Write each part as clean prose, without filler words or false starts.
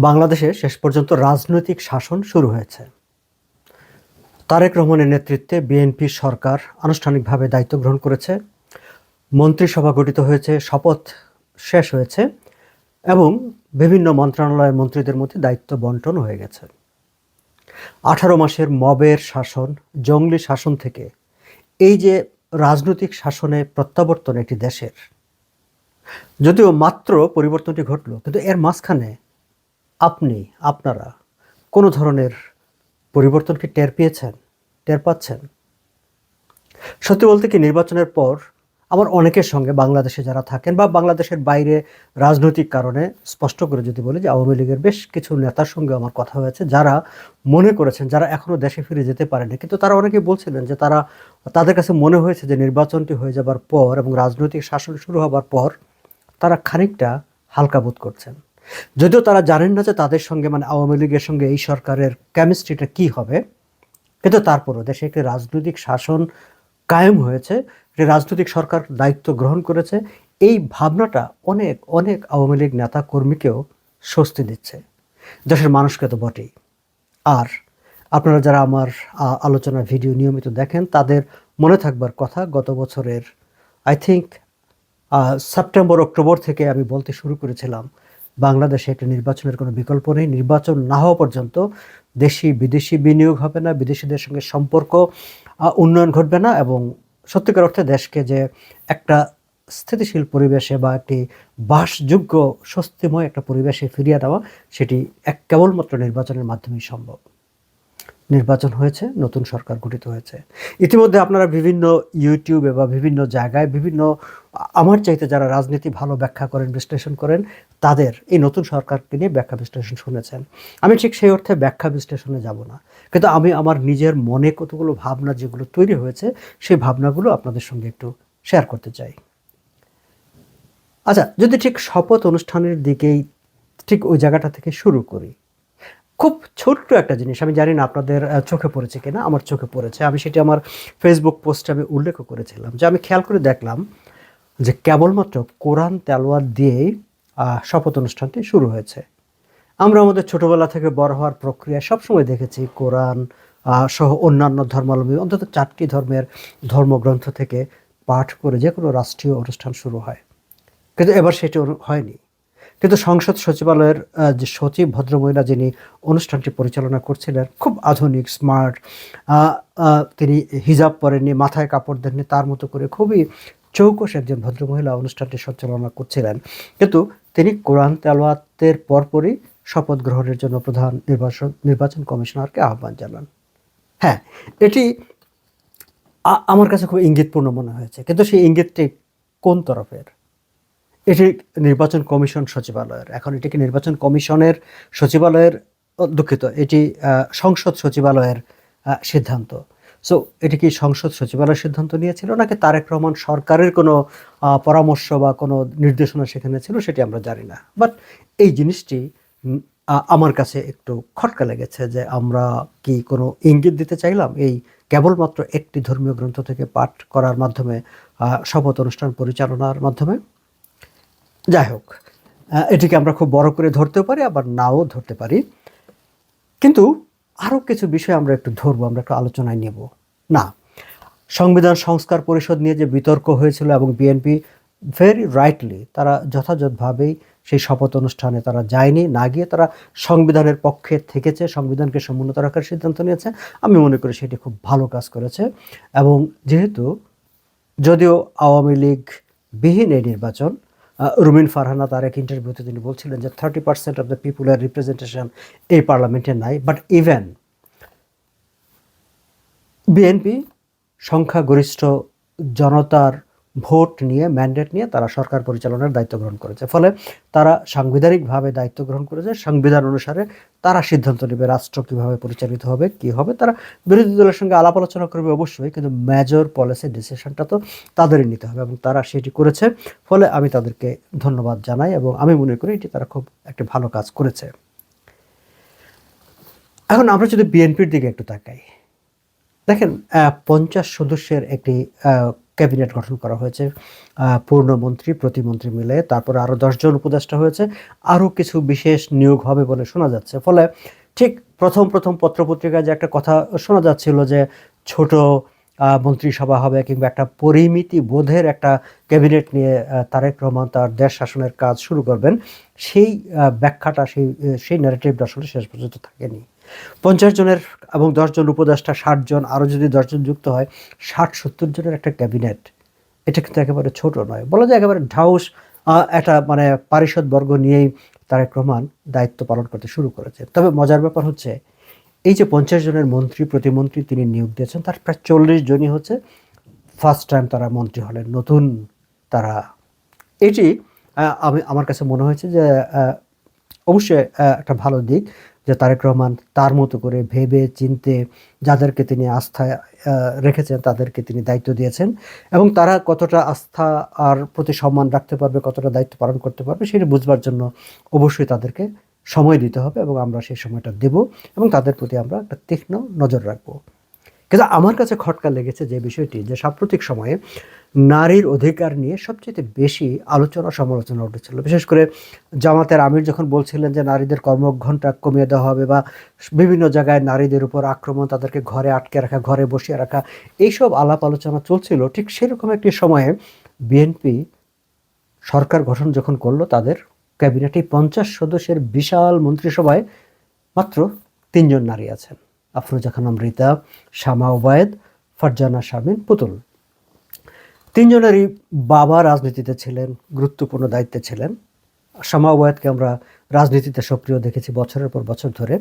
বাংলাদেশে শেষ পর্যন্ত রাজনৈতিক শাসন শুরু হয়েছে। তারেক রহমানের নেতৃত্বে বিএনপি সরকার আনুষ্ঠানিকভাবে দায়িত্ব গ্রহণ করেছে, মন্ত্রিসভা গঠিত হয়েছে, শপথ শেষ হয়েছে এবং বিভিন্ন মন্ত্রণালয়ের মন্ত্রীদের মধ্যে দায়িত্ব বন্টন হয়ে গেছে। 18 মাসের মবের শাসন, জঙ্গলি শাসন থেকে এই যে রাজনৈতিক শাসনে প্রত্যাবর্তন একটি দেশের, যদিও মাত্র পরিবর্তনটি ঘটল, কিন্তু এর মাঝখানে আপনারা কোনো ধরনের পরিবর্তন কি টের পাচ্ছেন? সত্যি বলতে কি, নির্বাচনের পর আমার অনেকের সঙ্গে বাংলাদেশে যারা থাকেন বা বাংলাদেশের বাইরে রাজনৈতিক কারণে স্পষ্ট করে যদি বলি যে আওয়ামী লীগের বেশ কিছু নেতার সঙ্গে আমার কথা হয়েছে, যারা মনে করেছেন, যারা এখনও দেশে ফিরে যেতে পারেনি, কিন্তু তারা অনেকেই বলছিলেন যে তাদের কাছে মনে হয়েছে যে নির্বাচনটি হয়ে যাবার পর এবং রাজনৈতিক শাসন শুরু হবার পর তারা খানিকটা হালকা বোধ করছেন। যদিও তারা জানেন না যে তাদের সঙ্গে, মানে আওয়ামী লীগের সঙ্গে এই সরকারের কেমিস্ট্রিটা কী হবে, কিন্তু তারপরও দেশে একটি রাজনৈতিক শাসন কায়েম হয়েছে, একটি রাজনৈতিক সরকার দায়িত্ব গ্রহণ করেছে। এই ভাবনাটা অনেক অনেক আওয়ামী লীগ নেতা কর্মীকেও স্বস্তি দিচ্ছে, দেশের মানুষকে তো বটেই। আর আপনারা যারা আমার আলোচনা ভিডিও নিয়মিত দেখেন, তাদের মনে থাকবার কথা, গত বছরের আই থিঙ্ক সেপ্টেম্বর অক্টোবর থেকে আমি বলতে শুরু করেছিলাম বাংলাদেশে একটা নির্বাচনের কোনো বিকল্প নেই। নির্বাচন না হওয়া পর্যন্ত দেশি বিদেশি বিনিয়োগ হবে না, বিদেশিদের সঙ্গে সম্পর্ক উন্নয়ন ঘটবে না, এবং সত্যিকার অর্থে দেশকে যে একটা স্থিতিশীল পরিবেশে বা একটি বাসযোগ্য স্বস্তিময় একটা পরিবেশে ফিরিয়ে দেওয়া, সেটি কেবলমাত্র নির্বাচনের মাধ্যমেই সম্ভব। নির্বাচন হয়েছে, নতুন সরকার গঠিত হয়েছে। ইতিমধ্যে আপনারা বিভিন্ন ইউটিউবে বা বিভিন্ন জায়গায় বিভিন্ন আমার চাইতে যারা রাজনীতি ভালো ব্যাখ্যা করেন, বিশ্লেষণ করেন, তাদের এই নতুন সরকারকে নিয়ে ব্যাখ্যা বিশ্লেষণ শুনেছেন। আমি ঠিক সেই অর্থে ব্যাখ্যা বিশ্লেষণে যাব না, কিন্তু আমি আমার নিজের মনে কতগুলো ভাবনা যেগুলো তৈরি হয়েছে, সেই ভাবনাগুলো আপনাদের সঙ্গে একটু শেয়ার করতে চাই। আচ্ছা, যদি ঠিক শপথ অনুষ্ঠানের দিকেই ঠিক ওই জায়গাটা থেকে শুরু করি, খুব ছোট্ট একটা জিনিস, আমি জানি না আপনাদের চোখে পড়েছে কিনা, আমার চোখে পড়েছে। আমি সেটি আমার ফেসবুক পোস্টে আমি উল্লেখও করেছিলাম যে আমি খেয়াল করে দেখলাম যে কেবলমাত্র কোরআন তেলাওয়াত দিয়েই শপথ অনুষ্ঠানটি শুরু হয়েছে। আমরা আমাদের ছোটোবেলা থেকে বড় হওয়ার প্রক্রিয়া সবসময় দেখেছি কোরআন সহ অন্যান্য ধর্মাবলম্বী অন্তত 4টি ধর্মের ধর্মগ্রন্থ থেকে পাঠ করে যে কোনো রাষ্ট্রীয় অনুষ্ঠান শুরু হয়, কিন্তু এবার সেটি হয়নি। কিন্তু সংসদ সচিবালয়ের যে সচিব ভদ্রমহিলা, যিনি অনুষ্ঠানটি পরিচালনা করছিলেন, খুব আধুনিক স্মার্ট, তিনি হিজাব পরেননি, মাথায় কাপড় দেননি, তার মতো করে খুবই চৌকস একজন ভদ্রমহিলা অনুষ্ঠানটি সঞ্চালনা করছিলেন। কিন্তু তিনি কোরআন তেলাওয়াতের পরপরই শপথ গ্রহণের জন্য প্রধান নির্বাচন কমিশনারকে আহ্বান জানান। হ্যাঁ, এটি আমার কাছে খুব ইঙ্গিতপূর্ণ মনে হয়েছে, কিন্তু সেই ইঙ্গিতটি কোন তরফের? এটি নির্বাচন কমিশন সচিবালয়ের। এখন এটি কি নির্বাচন কমিশনের সচিবালয়ের, দুঃখিত, এটি সংসদ সচিবালয়ের সিদ্ধান্ত। সো এটি কি সংসদ সচিবালয়ের সিদ্ধান্ত নিয়েছিল, নাকি তারেক রহমান সরকারের কোনো পরামর্শ বা কোনো নির্দেশনা সেখানে ছিল, সেটি আমরা জানি না। বাট এই জিনিসটি আমার কাছে একটু খটকা লেগেছে যে আমরা কি কোনো ইঙ্গিত দিতে চাইলাম এই কেবলমাত্র একটি ধর্মীয় গ্রন্থ থেকে পাঠ করার মাধ্যমে, শপথ অনুষ্ঠান পরিচালনার মাধ্যমে? যাই হোক, এটিকে আমরা খুব বড় করে ধরতেও পারি, আবার নাও ধরতে পারি। কিন্তু আরও কিছু বিষয় আমরা একটু ধরবো, আমরা একটু আলোচনায় নেব। না, সংবিধান সংস্কার পরিষদ নিয়ে যে বিতর্ক হয়েছিল এবং বিএনপি ভেরি রাইটলি তারা যথাযথভাবেই সেই শপথ অনুষ্ঠানে তারা যায়নি, না গিয়ে তারা সংবিধানের পক্ষে থেকেছে, সংবিধানকে সমুন্নত রাখার সিদ্ধান্ত নিয়েছে। আমি মনে করি সেটি খুব ভালো কাজ করেছে। এবং যেহেতু যদিও আওয়ামী লীগ বিহীন এই নির্বাচন, রুমিন ফারহানা তার এক ইন্টারভিউতে তিনি বলছিলেন যে 30% অফ দ্য পিপুলের রিপ্রেজেন্টেশন এই পার্লামেন্টে নাই, বাট ইভেন বিএনপি সংখ্যাগরিষ্ঠ জনতার ভোট নিয়ে, ম্যান্ডেট নিয়ে তারা সরকার পরিচালনার দায়িত্ব গ্রহণ করেছে। ফলে তারা সাংবিধানিকভাবে দায়িত্ব গ্রহণ করেছে, সংবিধান অনুসারে তারা সিদ্ধান্ত নেবে রাষ্ট্র কীভাবে পরিচালিত হবে, কী হবে। তারা বিরোধী দলের সঙ্গে আলাপ আলোচনা করবে অবশ্যই, কিন্তু মেজর পলিসি ডিসিশনটা তো তাদেরই নিতে হবে, এবং তারা সেটি করেছে। ফলে আমি তাদেরকে ধন্যবাদ জানাই, এবং আমি মনে করি এটি তারা খুব একটি ভালো কাজ করেছে। এখন আমরা যদি বিএনপির দিকে একটু তাকাই, দেখেন 50 সদস্যের একটি ক্যাবিনেট গঠন করা হয়েছে, পূর্ণমন্ত্রী প্রতিমন্ত্রী মিলে। তারপরে আরও 10 জন উপদেষ্টা হয়েছে, আরও কিছু বিশেষ নিয়োগ হবে বলে শোনা যাচ্ছে। ফলে ঠিক প্রথম প্রথম পত্রপত্রিকায় যে একটা কথা শোনা যাচ্ছিল যে ছোট মন্ত্রিসভা হবে কিংবা একটা পরিমিতি বোধের একটা ক্যাবিনেট নিয়ে তারেক রহমান তার দেশ শাসনের কাজ শুরু করবেন, সেই ব্যাখ্যাটা সেই ন্যারেটিভটা আসলে শেষ পর্যন্ত থাকেনি। 50 জনের এবং 10 জন উপদেষ্টা, 60 জন, আরও যদি 10 জন যুক্ত হয়, 60-70 জনের একটা ক্যাবিনেট, এটা কিন্তু একেবারে ছোট নয়, বলা যায় একেবারে ঢাউস একটা মানে পারিষদবর্গ নিয়েই তারেক রহমান দায়িত্ব পালন করতে শুরু করেছে। তবে মজার ব্যাপার হচ্ছে এই যে 50 জনের মন্ত্রী প্রতিমন্ত্রী তিনি নিয়োগ দিয়েছেন, তার প্রায় 40 জনই হচ্ছে ফার্স্ট টাইম তারা মন্ত্রী হলেন, নতুন তারা। এটি আমার কাছে মনে হয়েছে যে অবশ্যই একটা ভালো দিক যে তারেক রহমান তার মতো করে ভেবে চিনতে যাদেরকে তিনি আস্থায় রেখেছেন তাদেরকে তিনি দায়িত্ব দিয়েছেন, এবং তারা কতটা আস্থা আর প্রতি সম্মান রাখতে পারবে, কতটা দায়িত্ব পালন করতে পারবে, সেটা বুঝবার জন্য অবশ্যই তাদেরকে সময় দিতে হবে, এবং আমরা সেই সময়টা দেব এবং তাদের প্রতি আমরা একটা তীক্ষ্ণ নজর রাখবো। কিন্তু আমার কাছে খটকা লেগেছে যে বিষয়টি, যে সাম্প্রতিক সময়ে নারীর অধিকার নিয়ে সবচেয়ে বেশি আলোচনা সমালোচনা উঠেছিল। বিশেষ করে জামাতের আমির যখন বলছিলেন যে নারীদের কর্মঘণ্টা কমিয়ে দেওয়া হবে, বা বিভিন্ন জায়গায় নারীদের উপর আক্রমণ, তাদেরকে ঘরে আটকে রাখা, ঘরে বসিয়ে রাখা, এইসব আলাপ আলোচনা চলছিল, ঠিক সেরকম একটি সময়ে বিএনপি সরকার গঠন যখন করলো, তাদের ক্যাবিনেটে 50 সদস্যের বিশাল মন্ত্রিসভায় মাত্র 3 জন নারী আছেন, আফরোজা খানম রীতা, শামা ওবায়েদ, ফারজানা শারমিন পুতুল। 3 জনেরই বাবা রাজনীতিতে ছিলেন, গুরুত্বপূর্ণ দায়িত্বে ছিলেন। শামা ওবায়েদকে আমরা রাজনীতিতে সক্রিয় দেখেছি বছরের পর বছর ধরে।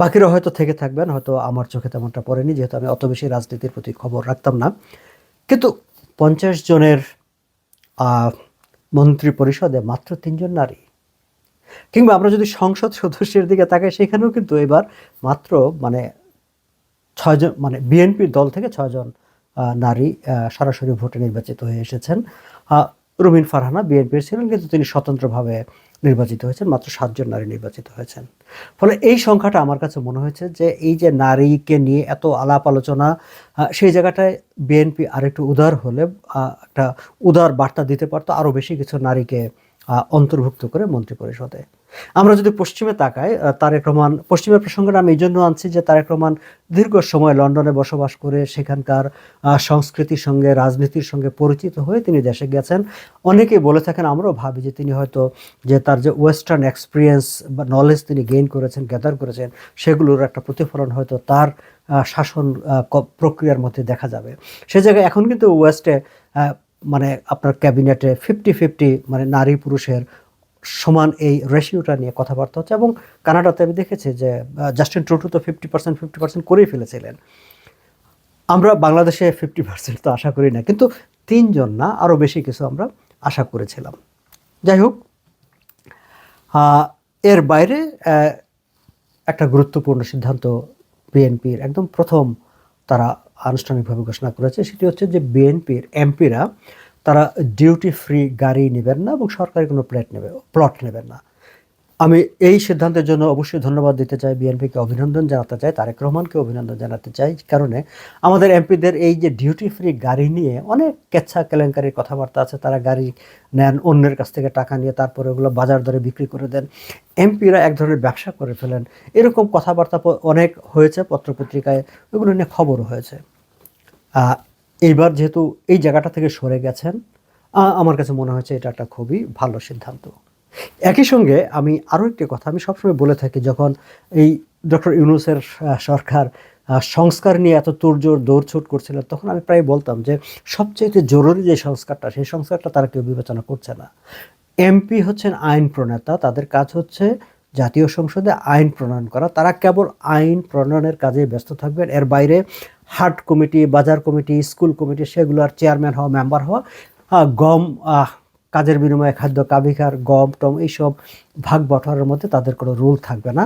বাকিরা হয়তো থেকে থাকবেন, হয়তো আমার চোখে তেমনটা পড়েনি, যেহেতু আমি অত বেশি রাজনীতির প্রতি খবর রাখতাম না। কিন্তু 50 জনের মন্ত্রী পরিষদে মাত্র 3 জন নারী। কিংবা আমরা যদি সংসদ সদস্যের দিকে তাকাই, সেখানেও কিন্তু এবার মাত্র মানে 6 জন, মানে বিএনপির দল থেকে 6 জন নারী সরাসরি ভোটে নির্বাচিত হয়ে এসেছেন। রুমিন ফারহানা বিএনপির ছিলেন, কিন্তু তিনি স্বতন্ত্রভাবে নির্বাচিত হয়েছেন, মাত্র 7 জন নারী নির্বাচিত হয়েছেন। ফলে এই সংখ্যাটা আমার কাছে মনে হয়েছে যে এই যে নারীকে নিয়ে এত আলাপ আলোচনা, সেই জায়গাটায় বিএনপি আরেকটু উদার হলে একটা উদার বার্তা দিতে পারতো, আরও বেশি কিছু নারীকে অন্তর্ভুক্ত করে মন্ত্রিপরিষদে। আমরা যদি পশ্চিমে তাকাই, তারেক রহমান, পশ্চিমের প্রসঙ্গটা আমি এই জন্য আনছি যে তারেক রহমান দীর্ঘ সময় লন্ডনে বসবাস করে সেখানকার সংস্কৃতির সঙ্গে রাজনীতির সঙ্গে পরিচিত হয়ে তিনি দেশে গেছেন। অনেকেই বলে থাকেন, আমরাও ভাবি যে তিনি হয়তো যে তার যে ওয়েস্টার্ন এক্সপিরিয়েন্স বা নলেজ তিনি গেইন করেছেন, গ্যাদার করেছেন, সেগুলোর একটা প্রতিফলন হয়তো তার শাসন প্রক্রিয়ার মধ্যে দেখা যাবে। সে জায়গায় এখন কিন্তু ওয়েস্টে মানে আপনার ক্যাবিনেটে 50-50, মানে নারী পুরুষের সমান এই রেশিওটা নিয়ে কথাবার্তা হচ্ছে। এবং কানাডাতে আমি দেখেছি যে জাস্টিন ট্রুডো তো 50% করেই ফেলেছিলেন। আমরা বাংলাদেশে 50% তো আশা করি না, কিন্তু 3 জন না, আরও বেশি কিছু আমরা আশা করেছিলাম। যাই হোক, এর বাইরে একটা গুরুত্বপূর্ণ সিদ্ধান্ত বিএনপির একদম প্রথম তারা আনুষ্ঠানিকভাবে ঘোষণা করেছে, সেটি হচ্ছে যে বিএনপির এমপিরা তারা ডিউটি ফ্রি গাড়ি নেবেন না এবং সরকারি কোনো প্লট নেবেন না। আমি এই সিদ্ধান্তের জন্য অবশ্যই ধন্যবাদ দিতে চাই, বিএনপিকে অভিনন্দন জানাতে চাই, তারেক রহমানকে অভিনন্দন জানাতে চাই। কারণে আমাদের এমপিদের এই যে ডিউটি ফ্রি গাড়ি নিয়ে অনেক কেচ্ছা কেলেঙ্কারির কথাবার্তা আছে, তারা গাড়ি নেন অন্যের কাছ থেকে টাকা নিয়ে, তারপরে ওগুলো বাজার দরে বিক্রি করে দেন, এমপিরা এক ধরনের ব্যবসা করে ফেলেন, এরকম কথাবার্তা অনেক হয়েছে, পত্রপত্রিকায় ওগুলো নিয়ে খবরও হয়েছে। এইবার যেহেতু এই জায়গাটা থেকে সরে গেছেন, আমার কাছে মনে হয়েছে এটা একটা খুবই ভালো সিদ্ধান্ত। একই সঙ্গে আমি আরও একটি কথা আমি সবসময় বলে থাকি, যখন এই ডক্টর ইউনূসের সরকার সংস্কার নিয়ে এত তোড়জোড় দৌড়ছুট করছিলেন, তখন আমি প্রায় বলতাম যে সবচেয়ে জরুরি যে সংস্কারটা, সেই সংস্কারটা তারা কেউ বিবেচনা করছে না। এমপি হচ্ছেন আইন প্রণেতা, তাদের কাজ হচ্ছে জাতীয় সংসদে আইন প্রণয়ন করা, তারা কেবল আইন প্রণয়নের কাজে ব্যস্ত থাকবেন। এর বাইরে হাট কমিটি, বাজার কমিটি, স্কুল কমিটি, সেগুলোর চেয়ারম্যান হওয়া, মেম্বার হওয়া, গম কাজের বিনিময়ে খাদ্য কাবিখার, গম টম, এইসব ভাগ বটোয়ারার মধ্যে তাদের কোনো রুল থাকবে না,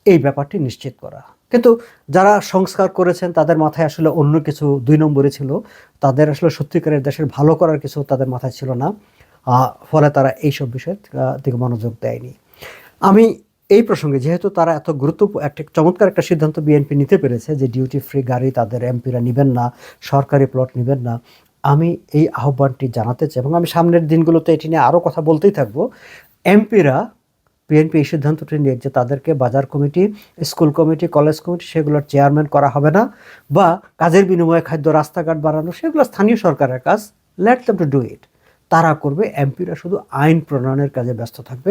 এই ব্যাপারটি নিশ্চিত করা। কিন্তু যারা সংস্কার করেছেন তাদের মাথায় আসলে অন্য কিছু 2 নম্বরে ছিল, তাদের আসলে সত্যিকারের দেশের ভালো করার কিছু তাদের মাথায় ছিল না, ফলে তারা এইসব বিষয়ের দিকে মনোযোগ দেয়নি। আমি এই প্রসঙ্গে, যেহেতু তারা এত গুরুত্বপূর্ণ একটা চমৎকার একটা সিদ্ধান্ত বিএনপি নিতে পেরেছে যে ডিউটি ফ্রি গাড়ি তাদের এমপিরা নেবেন না, সরকারি প্লট নেবেন না, আমি এই আহ্বানটি জানাতে চাই এবং আমি সামনের দিনগুলোতে এটি নিয়ে আরও কথা বলতেই থাকবো। এমপিরা বিএনপি এই সিদ্ধান্তটি নিয়ে যে তাদেরকে বাজার committee, school committee, college committee সেগুলোর চেয়ারম্যান করা হবে না, বা কাজের বিনিময়ে খাদ্য, রাস্তাঘাট বাড়ানো, সেগুলো স্থানীয় সরকারের কাজ, let them to do it. তারা করবে, এমপিরা শুধু আইন প্রণয়নের কাজে ব্যস্ত থাকবে।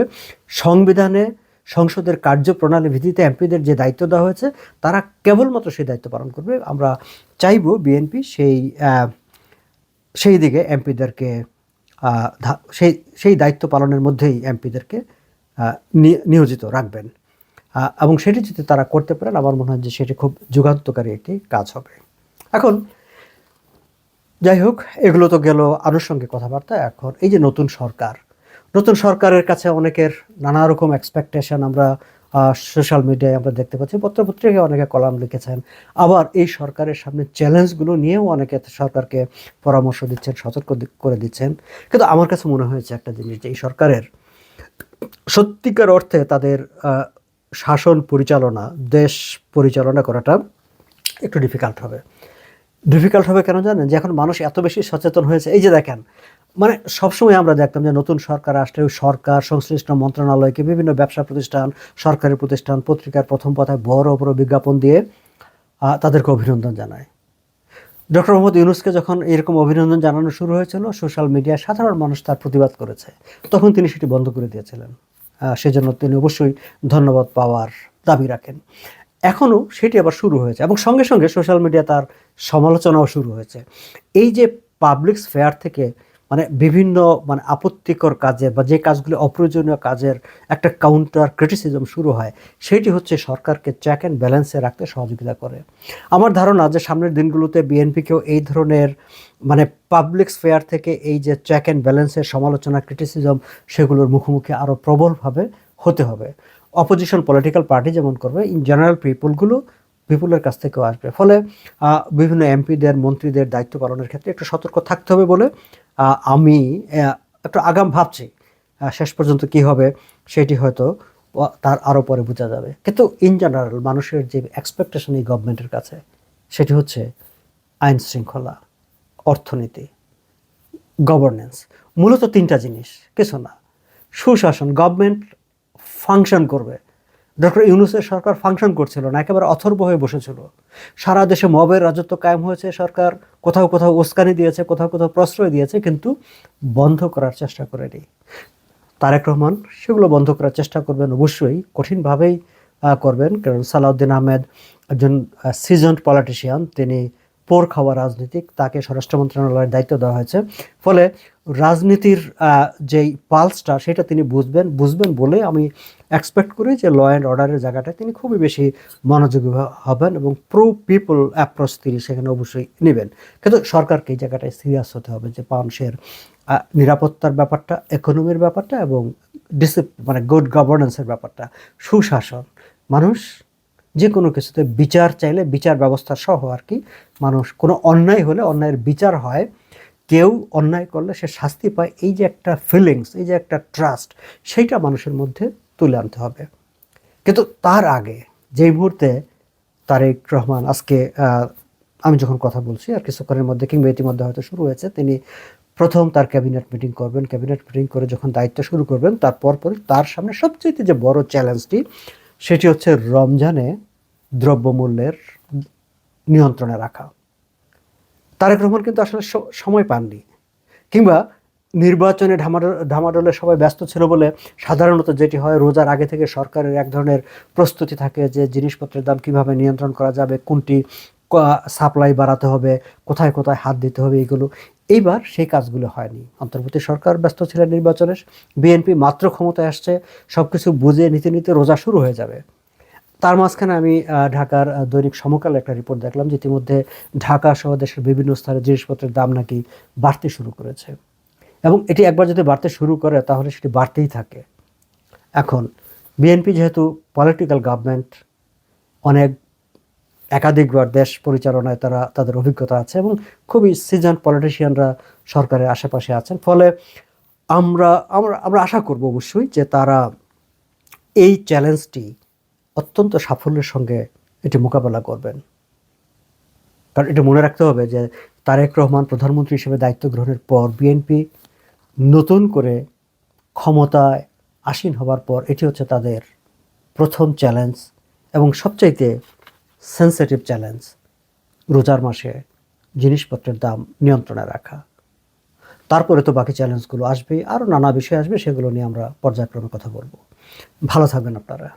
সংবিধানে সংসদের কার্যপ্রণালী ভিত্তিতে এমপিদের যে দায়িত্ব দেওয়া হয়েছে তারা কেবলমাত্র সেই দায়িত্ব পালন করবে। আমরা চাইব বিএনপি সেই দিকে এমপিদেরকে সেই দায়িত্ব পালনের মধ্যেই এমপিদেরকে নিয়োজিত রাখবেন, এবং সেটি যদি তারা করতে পারেন আমার মনে হয় যে সেটি খুব যুগান্তকারী একটি কাজ হবে। এখন যাই হোক, এগুলো তো গেল আনুষঙ্গিক কথাবার্তা। এখন এই যে নতুন সরকারের কাছে অনেকের নানা রকম এক্সপেকটেশন আমরা সোশ্যাল মিডিয়ায় আমরা দেখতে পাচ্ছি, পত্রপত্রিকায় অনেকে কলাম লিখেছেন, আবার এই সরকারের সামনে চ্যালেঞ্জগুলো নিয়েও অনেকে সরকারকে পরামর্শ দিচ্ছেন, সতর্ক করে দিচ্ছেন। কিন্তু আমার কাছে মনে হয়েছে একটা জিনিস, যে এই সরকারের সত্যিকার অর্থে তাদের শাসন পরিচালনা, দেশ পরিচালনা করাটা একটু ডিফিকাল্ট হবে। কেন জানেন? যে এখন মানুষ এত বেশি সচেতন হয়েছে। এই যে দেখেন, মানে সবসময় আমরা দেখতাম যে নতুন সরকার আসলে সরকার সংশ্লিষ্ট মন্ত্রণালয়কে বিভিন্ন ব্যবসা প্রতিষ্ঠান, সরকারি প্রতিষ্ঠান, পত্রিকার প্রথম পাতায় বড় বড় বিজ্ঞাপন দিয়ে তাদেরকে অভিনন্দন জানায়। ডক্টর মোহাম্মদ ইউনূসকে যখন এরকম অভিনন্দন জানানো শুরু হয়েছিল, সোশ্যাল মিডিয়ায় সাধারণ মানুষ তার প্রতিবাদ করেছে, তখন তিনি সেটি বন্ধ করে দিয়েছিলেন। সেজন্য তিনি অবশ্যই ধন্যবাদ পাওয়ার দাবি রাখেন। এখনও সেটি আবার শুরু হয়েছে, এবং সঙ্গে সঙ্গে সোশ্যাল মিডিয়া তার সমালোচনাও শুরু হয়েছে। এই যে পাবলিক স্ফেয়ার থেকে বিভিন্ন আপত্তিকর কাজের বা যে কাজগুলি অপ্রয়োজনীয় কাজের একটা কাউন্টার ক্রিটিসিজম শুরু হয়, সেটি হচ্ছে সরকারকে চেক অ্যান্ড ব্যালেন্সে রাখতে সহযোগিতা করে। আমার ধারণা যে সামনের দিনগুলোতে বিএনপিকেও এই ধরনের পাবলিক স্ফেয়ার থেকে এই যে চেক অ্যান্ড ব্যালেন্সের সমালোচনা, ক্রিটিসিজম, সেগুলোর মুখোমুখি আরও প্রবলভাবে হতে হবে। অপোজিশন পলিটিক্যাল পার্টি যেমন করবে, ইন জেনারেল পিপুলের কাছ থেকেও আসবে। ফলে বিভিন্ন এমপিদের, মন্ত্রীদের দায়িত্ব পালনের ক্ষেত্রে একটু সতর্ক থাকতে হবে বলে আমি একটু আগাম ভাবছি। শেষ পর্যন্ত কি হবে সেটি হয়তো তার আরও পরে বোঝা যাবে। কিন্তু ইন জেনারেল মানুষের যে এক্সপেকটেশন এই গভর্নমেন্টের কাছে, সেটি হচ্ছে আইন শৃঙ্খলা, অর্থনীতি, গভর্নেন্স, মূলত তিনটা জিনিস, কিছু না। সুশাসন, গভর্নমেন্ট ফাংশন করবে। ডক্টর ইউনূসের সরকার ফাংশন করছিল না, একেবারে অথর্ব হয়ে বসেছিল। সারা দেশে মবের রাজত্ব কায়েম হয়েছে, সরকার কোথাও কোথাও উস্কানি দিয়েছে, কোথাও কোথাও প্রশ্রয় দিয়েছে, কিন্তু বন্ধ করার চেষ্টা করেনি। তারেক রহমান সেগুলো বন্ধ করার চেষ্টা করবেন, অবশ্যই কঠিনভাবেই করবেন, কারণ সালাউদ্দিন আহমেদ একজন সিজনড পলিটিশিয়ান, তিনি পোর খাওয়া রাজনীতিক, তাকে স্বরাষ্ট্র মন্ত্রণালয়ের দায়িত্ব দেওয়া হয়েছে। ফলে রাজনীতির যেই পালসটা সেটা তিনি বুঝবেন বলে আমি এক্সপেক্ট করি যে ল অ্যান্ড অর্ডারের জায়গাটায় তিনি খুবই বেশি মনোযোগী হবেন, এবং প্রো পিপল অ্যাপ্রোচ তিনি সেখানে অবশ্যই নেবেন। কিন্তু সরকারকে এই জায়গাটায় সিরিয়াস হতে হবে যে মানুষের নিরাপত্তার ব্যাপারটা, ইকোনমির ব্যাপারটা, এবং গুড গভর্নেন্সের ব্যাপারটা, সুশাসন। মানুষ যে কোনো কিছুতে বিচার চাইলে বিচার ব্যবস্থা সহ আর কি, মানুষ কোনো অন্যায় হলে অন্যায়ের বিচার হয়, কেউ অন্যায় করলে সে শাস্তি পায়, এই যে একটা ফিলিংস, এই যে একটা ট্রাস্ট, সেইটা মানুষের মধ্যে তুলে আনতে হবে। কিন্তু তার আগে যেই মুহূর্তে তারেক রহমান আজকে আমি যখন কথা বলছি আর কিছুক্ষণের মধ্যে কিংবা ইতিমধ্যে হয়তো শুরু হয়েছে, তিনি প্রথম তার ক্যাবিনেট মিটিং করবেন। ক্যাবিনেট মিটিং করে যখন দায়িত্ব শুরু করবেন, তারপর তার সামনে সবচেয়ে যে বড় চ্যালেঞ্জটি, সেটি হচ্ছে রমজানে দ্রব্যমূল্যের নিয়ন্ত্রণে রাখা। তারেক রহমান কিন্তু আসলে সময় পাননি, কিংবা নির্বাচনে ঢামাডোলে সবাই ব্যস্ত ছিল বলে সাধারণত যেটি হয়, রোজার আগে থেকে সরকারের এক ধরনের প্রস্তুতি থাকে যে জিনিসপত্রের দাম কিভাবে নিয়ন্ত্রণ করা যাবে, কোনটি সাপ্লাই বাড়াতে হবে, কোথায় কোথায় হাত দিতে হবে, এগুলো। এইবার সেই কাজগুলো হয়নি। অন্তর্বর্তী সরকার ব্যস্ত ছিলেন নির্বাচনে, বিএনপি মাত্র ক্ষমতায় আসছে, সব কিছু বুঝে নিতে নিতে রোজা শুরু হয়ে যাবে। তার মাঝখানে আমি ঢাকার দৈনিক সমকালে একটা রিপোর্ট দেখলাম যে ইতিমধ্যে ঢাকা সহ দেশের বিভিন্ন স্থানে জিনিসপত্রের দাম নাকি বাড়তে শুরু করেছে, এবং এটি একবার যদি বাড়তে শুরু করে তাহলে সেটি বাড়তেই থাকে। এখন বিএনপি যেহেতু পলিটিক্যাল গভর্নমেন্ট, অনেক একাধিকবার দেশ পরিচালনায় তাদের অভিজ্ঞতা আছে, এবং খুবই সিজনড পলিটিশিয়ানরা সরকারের আশেপাশে আছেন। ফলে আমরা আমরা আমরা আশা করব অবশ্যই যে তারা এই চ্যালেঞ্জটি অত্যন্ত সাফল্যের সঙ্গে এটি মোকাবেলা করবেন। কারণ এটা মনে রাখতে হবে যে তারেক রহমান প্রধানমন্ত্রী হিসেবে দায়িত্ব গ্রহণের পর বিএনপি নতুন করে ক্ষমতায় আসীন হবার পর এটি হচ্ছে তাদের প্রথম চ্যালেঞ্জ এবং সবচাইতে সেন্সিটিভ চ্যালেঞ্জ, রোজার মাসে জিনিসপত্রের দাম নিয়ন্ত্রণে রাখা। তারপরে তো বাকি চ্যালেঞ্জগুলো আসবেই, আরও নানা বিষয় আসবে, সেগুলো নিয়ে আমরা পর্যায়ক্রমে কথা বলবো। ভালো থাকবেন আপনারা।